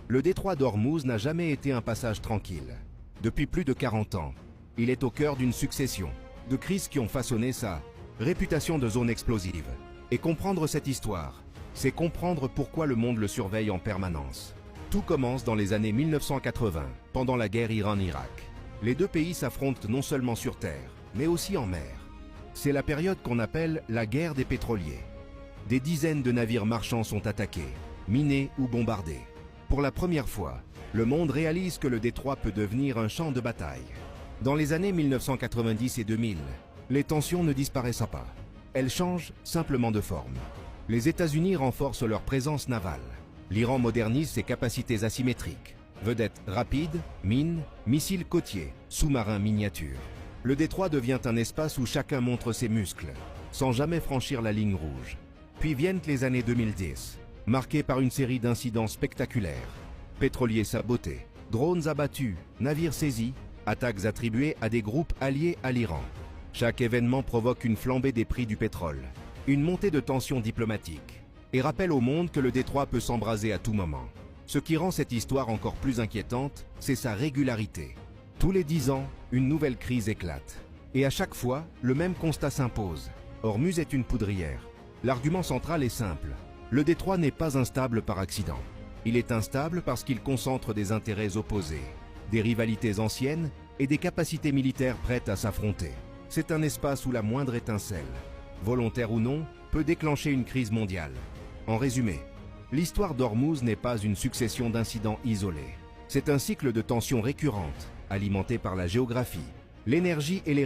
Le détroit d'Ormuz n'a jamais été un passage tranquille. Depuis plus de 40 ans, il est au cœur d'une succession de crises qui ont façonné sa réputation de zone explosive. Et comprendre cette histoire, c'est comprendre pourquoi le monde le surveille en permanence. Tout commence dans les années 1980, pendant la guerre Iran-Irak. Les deux pays s'affrontent non seulement sur terre, mais aussi en mer. C'est la période qu'on appelle la guerre des pétroliers. Des dizaines de navires marchands sont attaqués, minés ou bombardés. Pour la première fois, le monde réalise que le détroit peut devenir un champ de bataille. Dans les années 1990 et 2000, les tensions ne disparaissent pas. Elles changent simplement de forme. Les États-Unis renforcent leur présence navale. L'Iran modernise ses capacités asymétriques. Vedettes rapides, mines, missiles côtiers, sous-marins miniatures. Le détroit devient un espace où chacun montre ses muscles, sans jamais franchir la ligne rouge. Puis viennent les années 2010, marquées par une série d'incidents spectaculaires. Pétroliers sabotés, drones abattus, navires saisis, attaques attribuées à des groupes alliés à l'Iran. Chaque événement provoque une flambée des prix du pétrole, une montée de tensions diplomatiques, et rappelle au monde que le détroit peut s'embraser à tout moment. Ce qui rend cette histoire encore plus inquiétante, c'est sa régularité. Tous les 10 ans, une nouvelle crise éclate. Et à chaque fois, le même constat s'impose. Ormuz est une poudrière. L'argument central est simple. Le détroit n'est pas instable par accident. Il est instable parce qu'il concentre des intérêts opposés, des rivalités anciennes et des capacités militaires prêtes à s'affronter. C'est un espace où la moindre étincelle, volontaire ou non, peut déclencher une crise mondiale. En résumé, l'histoire d'Ormuz n'est pas une succession d'incidents isolés. C'est un cycle de tensions récurrentes, alimenté par la géographie, l'énergie et les